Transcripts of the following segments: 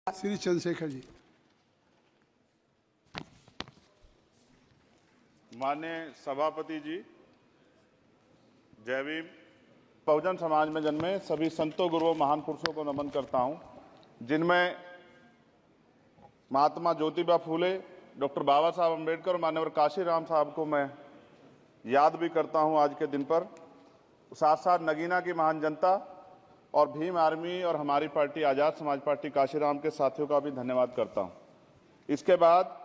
श्री चंद्रशेखर जी। माननीय सभापति जी, जय भीम। बहुजन समाज में जन्मे सभी संतों, गुरुओं, महान पुरुषों को नमन करता हूं, जिनमें महात्मा ज्योतिबा फूले, डॉक्टर बाबा साहब अम्बेडकर और मान्यवर काशीराम साहब को मैं याद भी करता हूं आज के दिन पर। साथ साथ नगीना की महान जनता और भीम आर्मी और हमारी पार्टी आज़ाद समाज पार्टी काशीराम के साथियों का भी धन्यवाद करता हूं। इसके बाद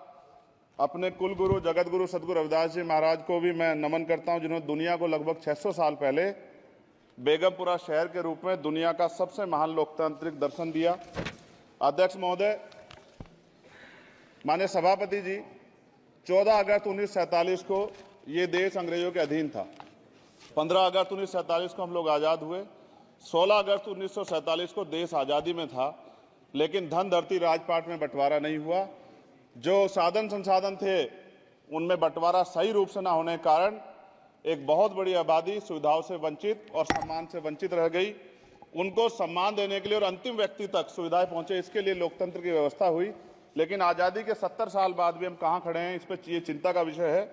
अपने कुल गुरु जगत गुरु सदगुरु रविदास जी महाराज को भी मैं नमन करता हूं, जिन्होंने दुनिया को लगभग 600 साल पहले बेगमपुरा शहर के रूप में दुनिया का सबसे महान लोकतांत्रिक दर्शन दिया। अध्यक्ष महोदय, माननीय सभापति जी, 14 अगस्त 1947 को ये देश अंग्रेजों के अधीन था। 15 अगस्त 1947 को हम लोग आज़ाद हुए। 16 अगस्त 1947 को देश आज़ादी में था, लेकिन धन धरती राजपाट में बंटवारा नहीं हुआ। जो साधन संसाधन थे उनमें बंटवारा सही रूप से न होने के कारण एक बहुत बड़ी आबादी सुविधाओं से वंचित और सम्मान से वंचित रह गई। उनको सम्मान देने के लिए और अंतिम व्यक्ति तक सुविधाएं पहुंचे, इसके लिए लोकतंत्र की व्यवस्था हुई। लेकिन आज़ादी के 70 साल बाद भी हम कहाँ खड़े हैं, इस पर ये चिंता का विषय है।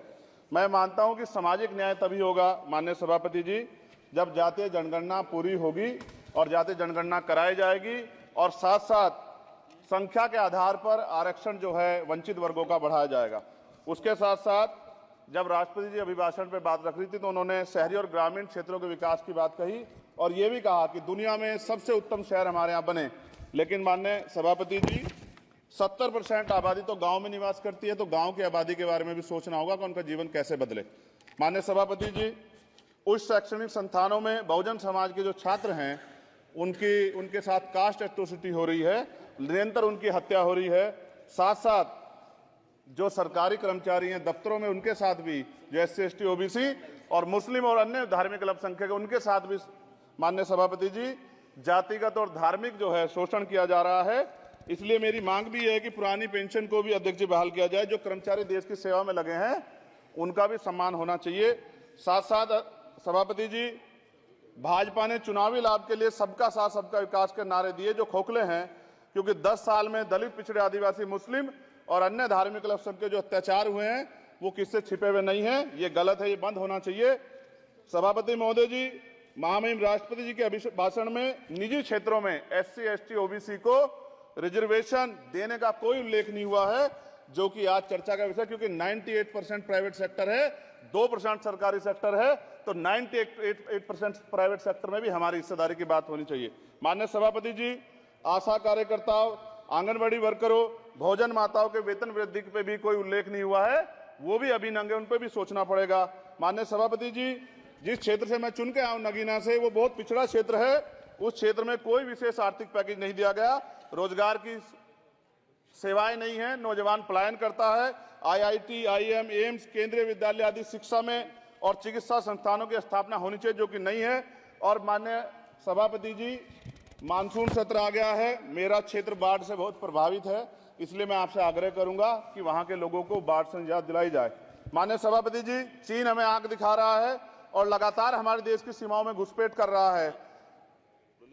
मैं मानता हूं कि सामाजिक न्याय तभी होगा माननीय सभापति जी, जब जातीय जनगणना पूरी होगी और जातीय जनगणना कराई जाएगी और साथ साथ संख्या के आधार पर आरक्षण जो है वंचित वर्गों का बढ़ाया जाएगा। उसके साथ साथ जब राष्ट्रपति जी अभिभाषण पे बात रख रही थी तो उन्होंने शहरी और ग्रामीण क्षेत्रों के विकास की बात कही और ये भी कहा कि दुनिया में सबसे उत्तम शहर हमारे यहाँ बने। लेकिन माननीय सभापति जी, 70% आबादी तो गांव में निवास करती है, तो गांव की आबादी के बारे में भी सोचना होगा कि उनका जीवन कैसे बदले। माननीय सभापति जी, उच्च शैक्षणिक संस्थानों में बहुजन समाज के जो छात्र हैं उनके साथ कास्ट एट्रोसिटी हो रही है, निरंतर उनकी हत्या हो रही है। साथ साथ जो सरकारी कर्मचारी हैं दफ्तरों में, उनके साथ भी जो SC ST OBC और मुस्लिम और अन्य धार्मिक अल्पसंख्यक, उनके साथ भी माननीय सभापति जी जातिगत और धार्मिक जो है शोषण किया जा रहा है। इसलिए मेरी मांग भी है कि पुरानी पेंशन को भी अध्यक्ष जी बहाल किया जाए। जो कर्मचारी देश की सेवा में लगे हैं उनका भी सम्मान होना चाहिए। साथ साथ सभापति जी, भाजपा ने चुनावी लाभ के लिए सबका साथ सबका विकास के नारे दिए जो खोखले हैं, क्योंकि 10 साल में दलित, पिछड़े, आदिवासी, मुस्लिम और अन्य धार्मिक अल्पसंख्यक जो अत्याचार हुए हैं वो किससे छिपे हुए नहीं हैं। ये गलत है, ये बंद होना चाहिए। सभापति महोदय जी, महामहिम राष्ट्रपति जी के भाषण में निजी क्षेत्रों में SC ST OBC को रिजर्वेशन देने का कोई उल्लेख नहीं हुआ है, जो कि आज चर्चा का विषय, क्योंकि 98% प्राइवेट सेक्टर है, 2% सरकारी सेक्टर है, तो 98% प्राइवेट सेक्टर में भी हमारी हिस्सेदारी की बात होनी चाहिए। माननीय सभापति जी, आशा कार्यकर्ताओं, आंगनबाड़ी वर्करों, भोजन माताओं के वेतन वृद्धि पे भी कोई उल्लेख नहीं हुआ है, वो भी अभी नंगे, उन पर भी सोचना पड़ेगा। माननीय सभापति जी, जिस क्षेत्र से मैं चुन के आया हूं नगीना से, वो बहुत पिछड़ा क्षेत्र है। उस क्षेत्र में कोई विशेष आर्थिक पैकेज नहीं दिया गया, रोजगार की सेवाएं नहीं है, नौजवान पलायन करता है। IIT, IIM, एम्स, केंद्रीय विद्यालय आदि शिक्षा में और चिकित्सा संस्थानों की स्थापना होनी चाहिए, जो कि नहीं है। और माननीय सभापति जी, मानसून सत्र आ गया है, मेरा क्षेत्र बाढ़ से बहुत प्रभावित है, इसलिए मैं आपसे आग्रह करूंगा कि वहां के लोगों को बाढ़ से निजात दिलाई जाए। माननीय सभापति जी, चीन हमें आंख दिखा रहा है और लगातार हमारे देश की सीमाओं में घुसपैठ कर रहा है,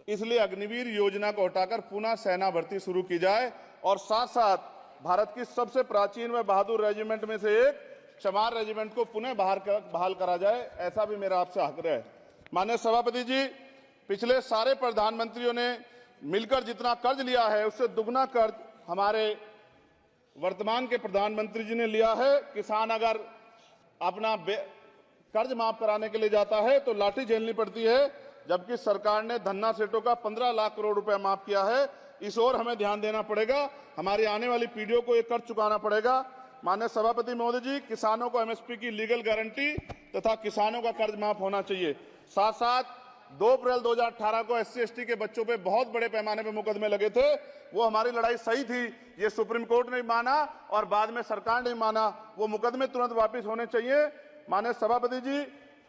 इसलिए अग्निवीर योजना को हटाकर पुनः सेना भर्ती शुरू की जाए और साथ साथ भारत की सबसे प्राचीन व बहादुर रेजिमेंट में से एक चमार रेजिमेंट को पुनः बहाल करा जाए, ऐसा भी मेरा आपसे आग्रह है। माननीय सभापति जी, पिछले सारे प्रधानमंत्रियों ने मिलकर जितना कर्ज लिया है उससे दुगना कर्ज हमारे वर्तमान के प्रधानमंत्री जी ने लिया है। किसान अगर अपना कर्ज माफ कराने के लिए जाता है तो लाठी झेलनी पड़ती है, जबकि सरकार ने धन्ना सेठों का 15 लाख करोड़ रुपया माफ किया है। इस ओर हमें ध्यान देना पड़ेगा, हमारी आने वाली पीढ़ियों को ये कर्ज चुकाना पड़ेगा। माननीय सभापति महोदय जी, किसानों को MSP की लीगल गारंटी तथा किसानों का कर्ज माफ होना चाहिए। साथ साथ 2 अप्रैल 2018 को SC ST के बच्चों पे बहुत बड़े पैमाने पे मुकदमे लगे थे, वो हमारी लड़ाई सही थी, ये सुप्रीम कोर्ट ने माना और बाद में सरकार ने माना, वो मुकदमे तुरंत वापस होने चाहिए। माननीय सभापति जी,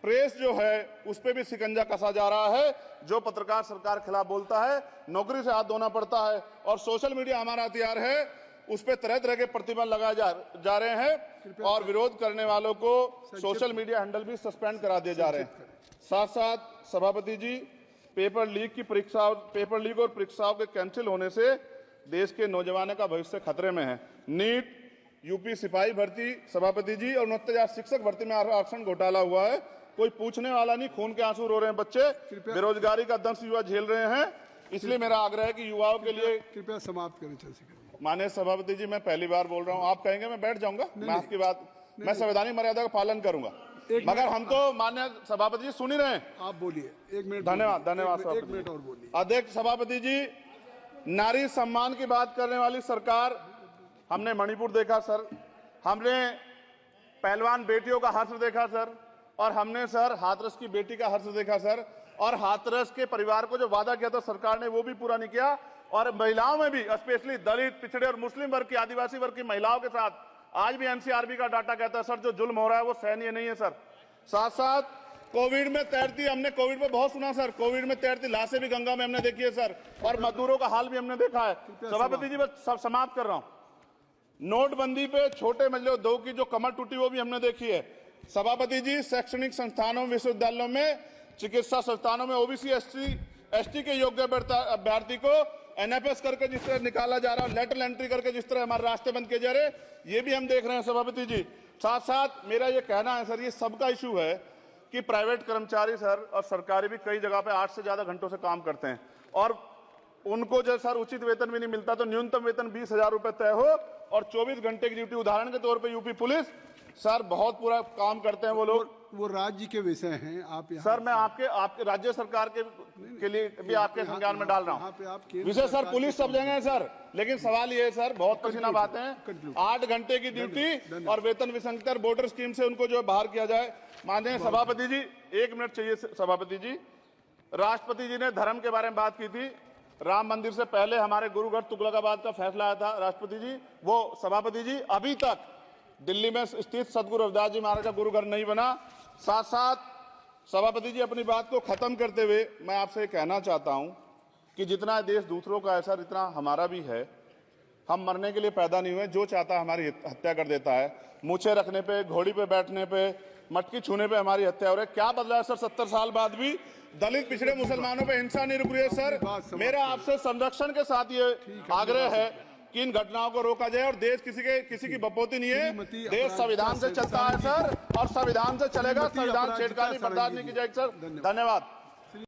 प्रेस जो है उस पर भी शिकंजा कसा जा रहा है, जो पत्रकार सरकार खिलाफ बोलता है नौकरी से हाथ धोना पड़ता है, और सोशल मीडिया हमारा हथियार है, उस पर तरह तरह के प्रतिबंध लगाए जा रहे हैं और विरोध करने वालों को सोशल मीडिया हैंडल भी सस्पेंड करा दिए जा रहे हैं। साथ साथ सभापति जी, पेपर लीक और परीक्षाओं के कैंसिल होने से देश के नौजवानों का भविष्य खतरे में है। नीट, यूपी सिपाही भर्ती सभापति जी और 69,000 शिक्षक भर्ती में आरक्षण घोटाला हुआ है, कोई पूछने वाला नहीं, खून के आंसू रो रहे हैं बच्चे, बेरोजगारी का दंश युवा झेल रहे हैं। इसलिए मेरा आग्रह है कि युवाओं के लिए कृपया समाप्त करें चंद्रशेखर। माननीय सभापति जी, मैं पहली बार बोल रहा हूं, आप कहेंगे मैं बैठ जाऊंगा, मैं आपकी बात, मैं संवैधानिक मर्यादा का पालन करूंगा, मगर हम तो माननीय सभापति जी सुन ही रहे हैं। आप बोलिए, 1 मिनट। धन्यवाद, धन्यवाद। 1 मिनट और बोलिए। अध्यक्ष सभापति जी, नारी सम्मान की बात करने वाली सरकार, हमने मणिपुर देखा सर, हमने पहलवान बेटियों का हर्ष देखा सर, और हमने सर हाथरस की बेटी का हर्ष देखा सर, और हाथरस के परिवार को जो वादा किया था सरकार ने वो भी पूरा नहीं किया, और महिलाओं में भी स्पेशली दलित, पिछड़े और मुस्लिम वर्ग की, आदिवासी वर्ग की महिलाओं के साथ आज भी एनसीआरबी का डाटा कहता है सर जो जुल्म हो रहा है वो सहनीय नहीं है सर। साथ साथ कोविड में तैरती, हमने कोविड में बहुत सुना सर, कोविड में तैरती लाशें भी गंगा में हमने देखी है सर, और मजदूरों का हाल भी हमने देखा है। सभापति जी मैं समाप्त कर रहा हूं। नोटबंदी पे छोटे मजले उद्योग की जो कमर टूटी वो भी हमने देखी है। सभापति जी, शैक्षणिक संस्थानों, विश्वविद्यालयों में, चिकित्सा संस्थानों में ओबीसी एसटी के योग्य अभ्यर्थी को एनएफएस करके जिस तरह निकाला जा रहा है, लेटरल एंट्री करके जिस तरह हमारे रास्ते बंद किए जा रहे, ये भी हम देख रहे हैं सभापति जी। साथ साथ मेरा ये कहना है सर, ये सबका इशू है कि प्राइवेट कर्मचारी सर और सरकारी भी कई जगह पे 8 से ज्यादा घंटों से काम करते हैं, और उनको जो सर उचित वेतन भी नहीं मिलता, तो न्यूनतम वेतन 20,000 रुपए तय हो और 24 घंटे की ड्यूटी। उदाहरण के तौर पे यूपी पुलिस सर बहुत पूरा काम करते हैं वो लोग, वो राज्य के विषय हैं। आप सर मैं आपके राज्य सरकार के लिए भी आपके संज्ञान में डाल रहा हूँ विषय सर, पुलिस सब जगह है सर, लेकिन सवाल ये है सर, बहुत पसीना बातें हैं, 8 घंटे की ड्यूटी और वेतन विसंगति, वोटर स्कीम से उनको जो बाहर किया जाए। माननीय सभापति जी, 1 मिनट चाहिए सभापति जी। राष्ट्रपति जी ने धर्म के बारे में बात की थी, राम मंदिर से पहले हमारे गुरुगढ़ तुगलकाबाद का फैसला आया था राष्ट्रपति जी, वो सभापति जी अभी तक दिल्ली में स्थित सदगुरु रविदास जी महाराज का गुरुगढ़ नहीं बना। साथ साथ सभापति जी, अपनी बात को खत्म करते हुए मैं आपसे कहना चाहता हूं कि जितना देश दूसरों का है सर, इतना हमारा भी है। हम मरने के लिए पैदा नहीं हुए, जो चाहता है हमारी हत्या कर देता है। मूछे रखने पे, घोड़ी पे बैठने पे, मटकी छूने पे हमारी हत्या हो रही है। क्या बदला है सर 70 साल बाद भी? दलित, पिछड़े, मुसलमानों पे हिंसा नहीं रुक रही है सर। मेरा आपसे संरक्षण के साथ ये आग्रह है कि इन घटनाओं को रोका जाए, और देश किसी की बपोती नहीं है, देश संविधान से चलता है सर, और संविधान से चलेगा, संविधान छेड़खानी बर्दाश्त नहीं की जाएगी सर। धन्यवाद।